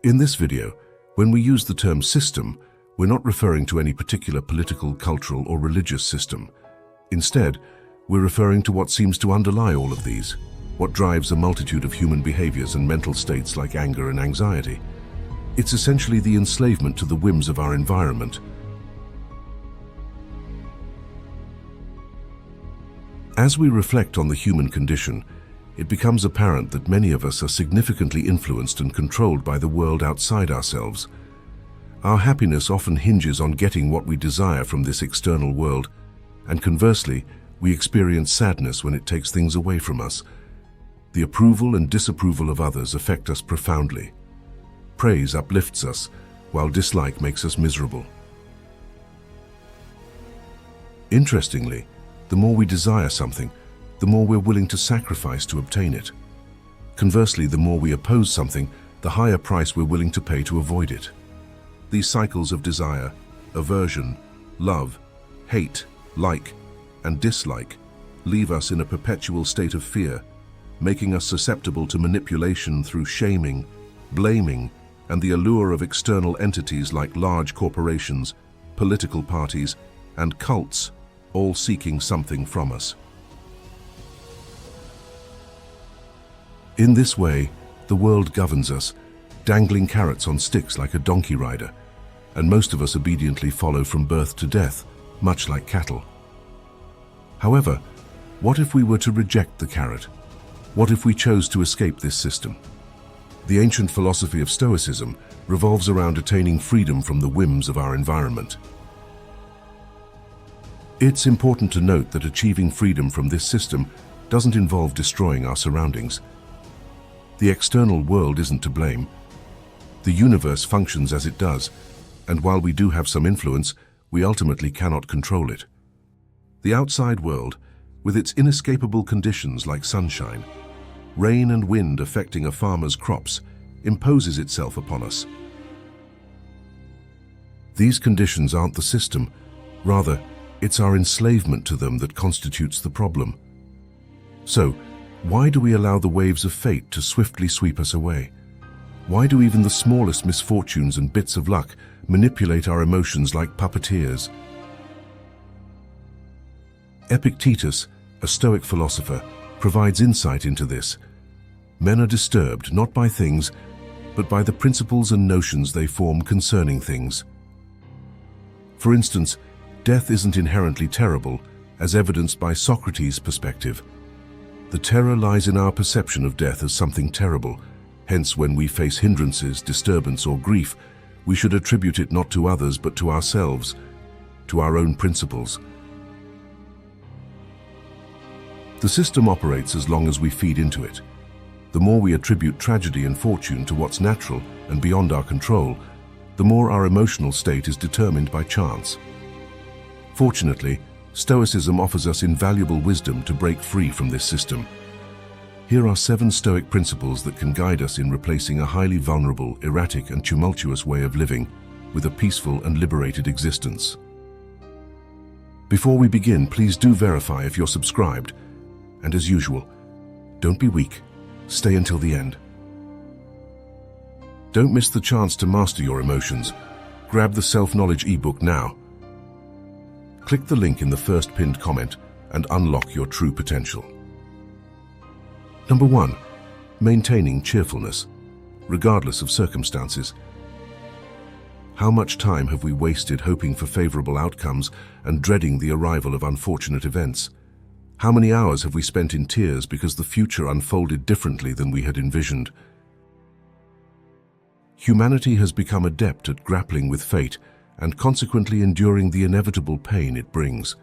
In this video, when we use the term system, we're not referring to any particular political, cultural, or religious system. Instead, we're referring to what seems to underlie all of these, what drives a multitude of human behaviors and mental states like anger and anxiety. It's essentially the enslavement to the whims of our environment. As we reflect on the human condition, it becomes apparent that many of us are significantly influenced and controlled by the world outside ourselves. Our happiness often hinges on getting what we desire from this external world, and conversely, we experience sadness when it takes things away from us. The approval and disapproval of others affect us profoundly. Praise uplifts us, while dislike makes us miserable. Interestingly, the more we desire something, the more we're willing to sacrifice to obtain it. Conversely, the more we oppose something, the higher price we're willing to pay to avoid it. These cycles of desire, aversion, love, hate, like, and dislike leave us in a perpetual state of fear, making us susceptible to manipulation through shaming, blaming, and the allure of external entities like large corporations, political parties, and cults, all seeking something from us. In this way, the world governs us, dangling carrots on sticks like a donkey rider, and most of us obediently follow from birth to death, much like cattle. However, what if we were to reject the carrot? What if we chose to escape this system? The ancient philosophy of Stoicism revolves around attaining freedom from the whims of our environment. It's important to note that achieving freedom from this system doesn't involve destroying our surroundings. The external world isn't to blame. The universe functions as it does, and while we do have some influence, we ultimately cannot control it. The outside world, with its inescapable conditions like sunshine, rain and wind affecting a farmer's crops, imposes itself upon us. These conditions aren't the system, rather, it's our enslavement to them that constitutes the problem. So, why do we allow the waves of fate to swiftly sweep us away? Why do even the smallest misfortunes and bits of luck manipulate our emotions like puppeteers? Epictetus, a Stoic philosopher, provides insight into this. Men are disturbed not by things, but by the principles and notions they form concerning things. For instance, death isn't inherently terrible, as evidenced by Socrates' perspective. The terror lies in our perception of death as something terrible. Hence, when we face hindrances, disturbance, or grief, we should attribute it not to others but to ourselves, to our own principles. The system operates as long as we feed into it. The more we attribute tragedy and fortune to what's natural and beyond our control, the more our emotional state is determined by chance. Fortunately, Stoicism offers us invaluable wisdom to break free from this system. Here are 7 Stoic principles that can guide us in replacing a highly vulnerable, erratic, and tumultuous way of living with a peaceful and liberated existence. Before we begin, please do verify if you're subscribed. And as usual, don't be weak. Stay until the end. Don't miss the chance to master your emotions. Grab the self-knowledge ebook now. Click the link in the first pinned comment and unlock your true potential. Number 1. Maintaining cheerfulness, regardless of circumstances. How much time have we wasted hoping for favorable outcomes and dreading the arrival of unfortunate events? How many hours have we spent in tears because the future unfolded differently than we had envisioned? Humanity has become adept at grappling with fate and consequently enduring the inevitable pain it brings.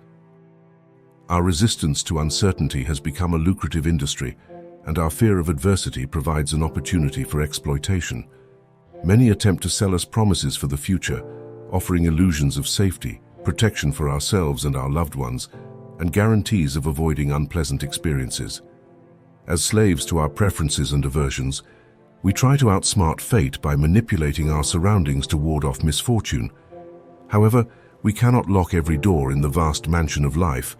Our resistance to uncertainty has become a lucrative industry, and our fear of adversity provides an opportunity for exploitation. Many attempt to sell us promises for the future, offering illusions of safety, protection for ourselves and our loved ones, and guarantees of avoiding unpleasant experiences. As slaves to our preferences and aversions, we try to outsmart fate by manipulating our surroundings to ward off misfortune. However, we cannot lock every door in the vast mansion of life,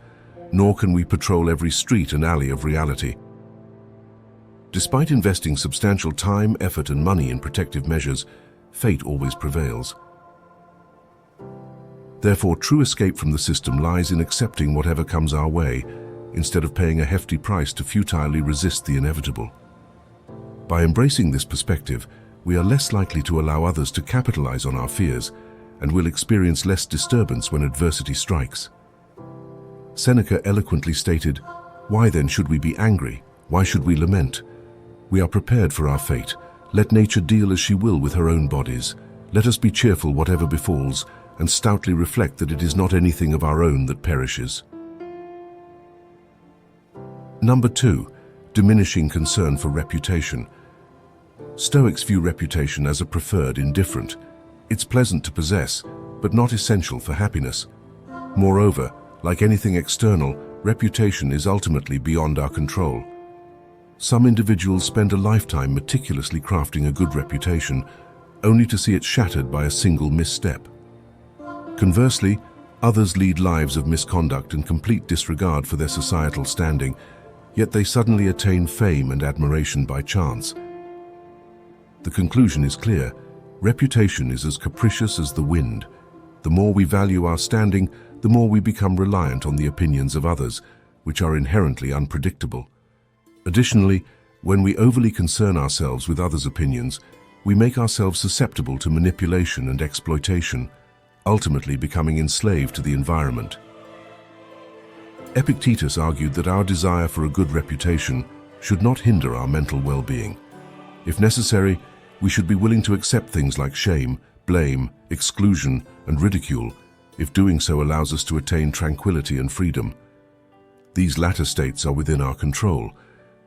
nor can we patrol every street and alley of reality. Despite investing substantial time, effort, and money in protective measures, fate always prevails. Therefore, true escape from the system lies in accepting whatever comes our way, instead of paying a hefty price to futilely resist the inevitable. By embracing this perspective, we are less likely to allow others to capitalize on our fears, and will experience less disturbance when adversity strikes. Seneca eloquently stated, "Why then should we be angry? Why should we lament? We are prepared for our fate. Let nature deal as she will with her own bodies. Let us be cheerful whatever befalls, and stoutly reflect that it is not anything of our own that perishes." Number 2, diminishing concern for reputation. Stoics view reputation as a preferred indifferent. It's pleasant to possess, but not essential for happiness. Moreover, like anything external, reputation is ultimately beyond our control. Some individuals spend a lifetime meticulously crafting a good reputation, only to see it shattered by a single misstep. Conversely, others lead lives of misconduct and complete disregard for their societal standing, yet they suddenly attain fame and admiration by chance. The conclusion is clear: reputation is as capricious as the wind. The more we value our standing, the more we become reliant on the opinions of others, which are inherently unpredictable. Additionally, when we overly concern ourselves with others' opinions, we make ourselves susceptible to manipulation and exploitation, ultimately becoming enslaved to the environment. Epictetus argued that our desire for a good reputation should not hinder our mental well-being. If necessary, we should be willing to accept things like shame, blame, exclusion, and ridicule, if doing so allows us to attain tranquility and freedom. These latter states are within our control,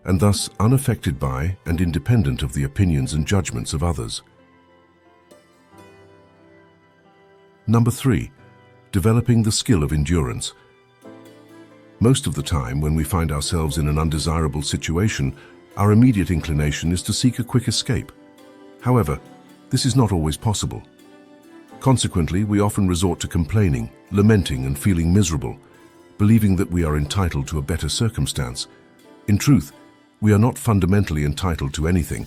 and thus unaffected by and independent of the opinions and judgments of others. Number 3, developing the skill of endurance. Most of the time, when we find ourselves in an undesirable situation, our immediate inclination is to seek a quick escape. However, this is not always possible. Consequently, we often resort to complaining, lamenting, and feeling miserable, believing that we are entitled to a better circumstance. In truth, we are not fundamentally entitled to anything,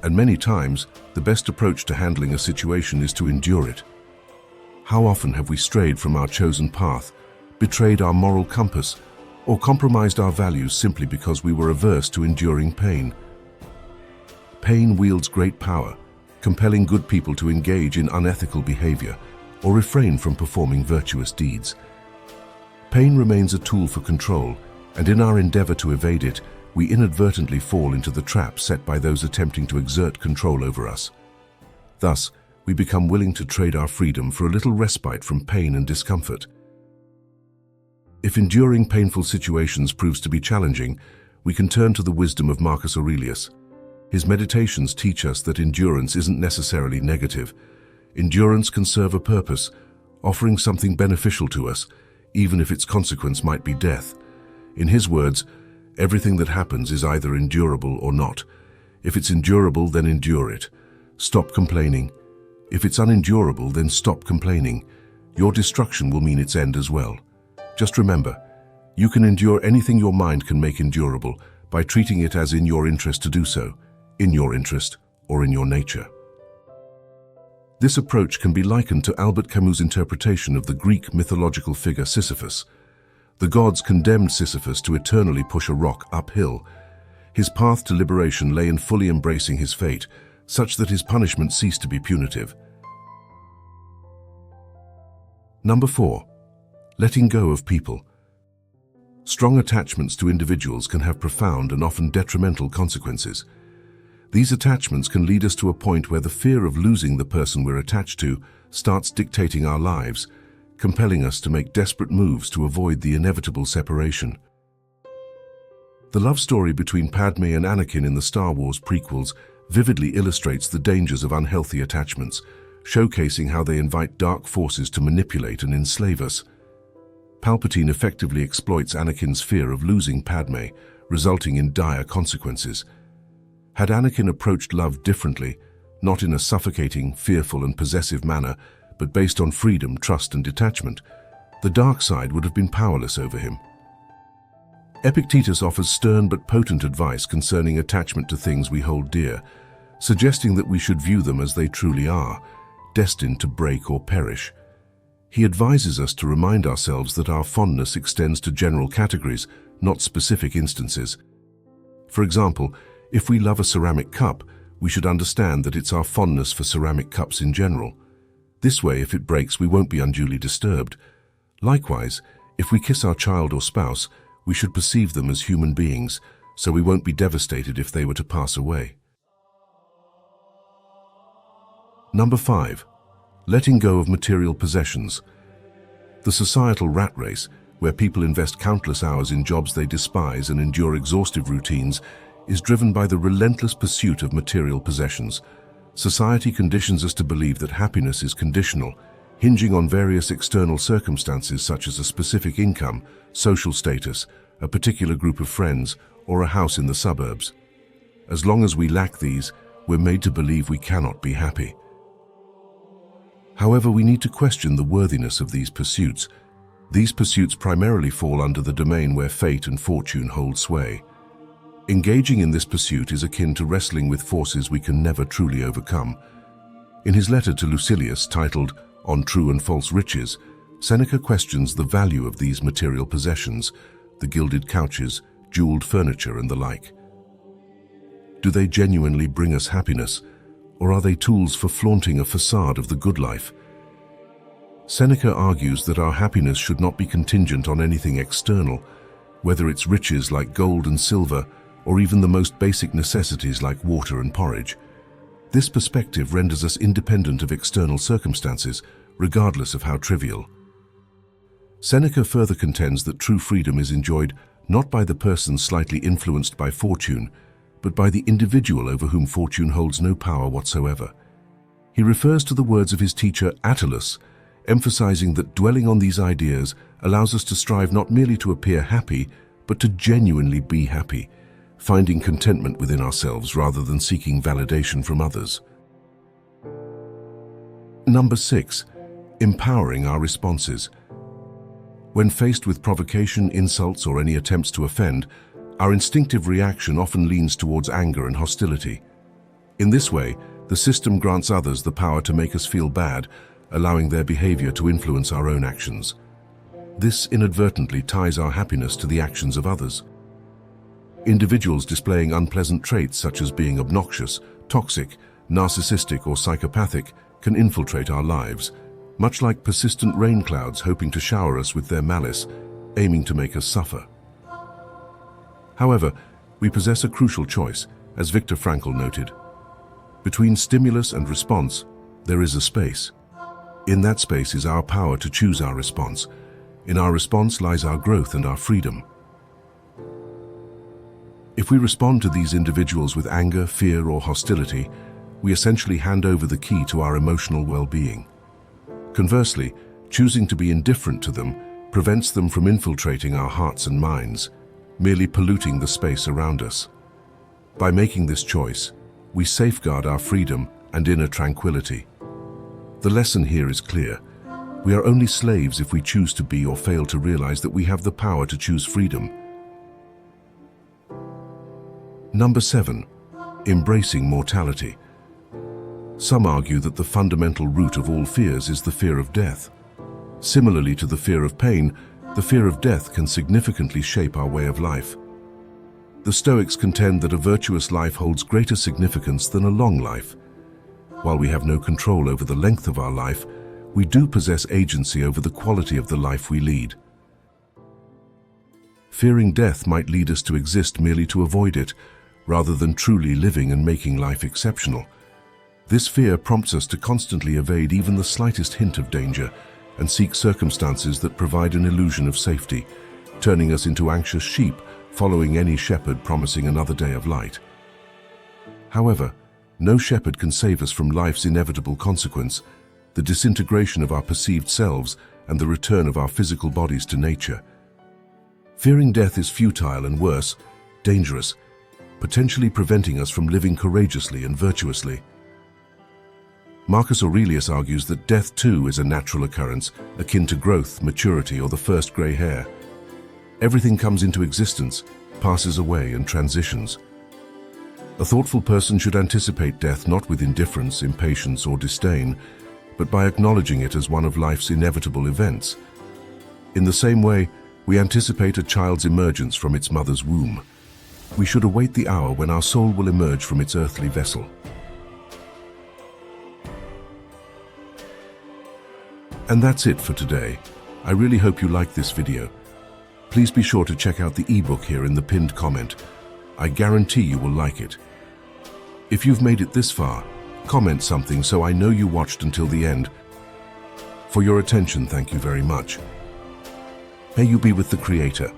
and many times, the best approach to handling a situation is to endure it. How often have we strayed from our chosen path, betrayed our moral compass, or compromised our values simply because we were averse to enduring pain? Pain wields great power, compelling good people to engage in unethical behavior or refrain from performing virtuous deeds. Pain remains a tool for control, and in our endeavor to evade it, we inadvertently fall into the trap set by those attempting to exert control over us. Thus, we become willing to trade our freedom for a little respite from pain and discomfort. If enduring painful situations proves to be challenging, we can turn to the wisdom of Marcus Aurelius. His meditations teach us that endurance isn't necessarily negative. Endurance can serve a purpose, offering something beneficial to us, even if its consequence might be death. In his words, everything that happens is either endurable or not. If it's endurable, then endure it. Stop complaining. If it's unendurable, then stop complaining. Your destruction will mean its end as well. Just remember, you can endure anything your mind can make endurable by treating it as in your interest to do so, in your interest or in your nature. This approach can be likened to Albert Camus' interpretation of the Greek mythological figure Sisyphus. The gods condemned Sisyphus to eternally push a rock uphill. His path to liberation lay in fully embracing his fate, such that his punishment ceased to be punitive. Number 4, letting go of people. Strong attachments to individuals can have profound and often detrimental consequences. These attachments can lead us to a point where the fear of losing the person we're attached to starts dictating our lives, compelling us to make desperate moves to avoid the inevitable separation. The love story between Padme and Anakin in the Star Wars prequels vividly illustrates the dangers of unhealthy attachments, showcasing how they invite dark forces to manipulate and enslave us. Palpatine effectively exploits Anakin's fear of losing Padme, resulting in dire consequences. Had Anakin approached love differently, not in a suffocating, fearful, and possessive manner, but based on freedom, trust, and detachment, the dark side would have been powerless over him. Epictetus offers stern but potent advice concerning attachment to things we hold dear, suggesting that we should view them as they truly are, destined to break or perish. He advises us to remind ourselves that our fondness extends to general categories, not specific instances. For example, if we love a ceramic cup, we should understand that it's our fondness for ceramic cups in general. This way, if it breaks, we won't be unduly disturbed. Likewise, if we kiss our child or spouse, we should perceive them as human beings, so we won't be devastated if they were to pass away. Number 5. Letting go of material possessions. The societal rat race, where people invest countless hours in jobs they despise and endure exhaustive routines, is driven by the relentless pursuit of material possessions. Society conditions us to believe that happiness is conditional, hinging on various external circumstances such as a specific income, social status, a particular group of friends, or a house in the suburbs. As long as we lack these, we're made to believe we cannot be happy. However, we need to question the worthiness of these pursuits. These pursuits primarily fall under the domain where fate and fortune hold sway. Engaging in this pursuit is akin to wrestling with forces we can never truly overcome. In his letter to Lucilius, titled On True and False Riches, Seneca questions the value of these material possessions, the gilded couches, jeweled furniture, and the like. Do they genuinely bring us happiness, or are they tools for flaunting a facade of the good life? Seneca argues that our happiness should not be contingent on anything external, whether it's riches like gold and silver, or even the most basic necessities like water and porridge. This perspective renders us independent of external circumstances, regardless of how trivial. Seneca further contends that true freedom is enjoyed not by the person slightly influenced by fortune, but by the individual over whom fortune holds no power whatsoever. He refers to the words of his teacher Attalus, emphasizing that dwelling on these ideas allows us to strive not merely to appear happy, but to genuinely be happy, finding contentment within ourselves rather than seeking validation from others. Number 6. Empowering our responses. When faced with provocation, insults, or any attempts to offend, our instinctive reaction often leans towards anger and hostility. In this way, the system grants others the power to make us feel bad, allowing their behavior to influence our own actions. This inadvertently ties our happiness to the actions of others. Individuals displaying unpleasant traits such as being obnoxious, toxic, narcissistic, or psychopathic can infiltrate our lives, much like persistent rain clouds hoping to shower us with their malice, aiming to make us suffer. However, we possess a crucial choice, as Viktor Frankl noted. Between stimulus and response, there is a space. In that space is our power to choose our response. In our response lies our growth and our freedom. If we respond to these individuals with anger, fear, or hostility, we essentially hand over the key to our emotional well-being. Conversely, choosing to be indifferent to them prevents them from infiltrating our hearts and minds, merely polluting the space around us. By making this choice, we safeguard our freedom and inner tranquility. The lesson here is clear. We are only slaves if we choose to be or fail to realize that we have the power to choose freedom. Number 7. Embracing mortality. Some argue that the fundamental root of all fears is the fear of death. Similarly to the fear of pain, the fear of death can significantly shape our way of life. The Stoics contend that a virtuous life holds greater significance than a long life. While we have no control over the length of our life, we do possess agency over the quality of the life we lead. Fearing death might lead us to exist merely to avoid it, rather than truly living and making life exceptional. This fear prompts us to constantly evade even the slightest hint of danger and seek circumstances that provide an illusion of safety, turning us into anxious sheep following any shepherd promising another day of light. However, no shepherd can save us from life's inevitable consequence, the disintegration of our perceived selves and the return of our physical bodies to nature. Fearing death is futile and worse, dangerous, potentially preventing us from living courageously and virtuously. Marcus Aurelius argues that death too is a natural occurrence, akin to growth, maturity, or the first grey hair. Everything comes into existence, passes away, and transitions. A thoughtful person should anticipate death not with indifference, impatience, or disdain, but by acknowledging it as one of life's inevitable events. In the same way, we anticipate a child's emergence from its mother's womb. We should await the hour when our soul will emerge from its earthly vessel. And that's it for today. I really hope you liked this video. Please be sure to check out the ebook here in the pinned comment. I guarantee you will like it. If you've made it this far, comment something so I know you watched until the end. For your attention, thank you very much. May you be with the Creator.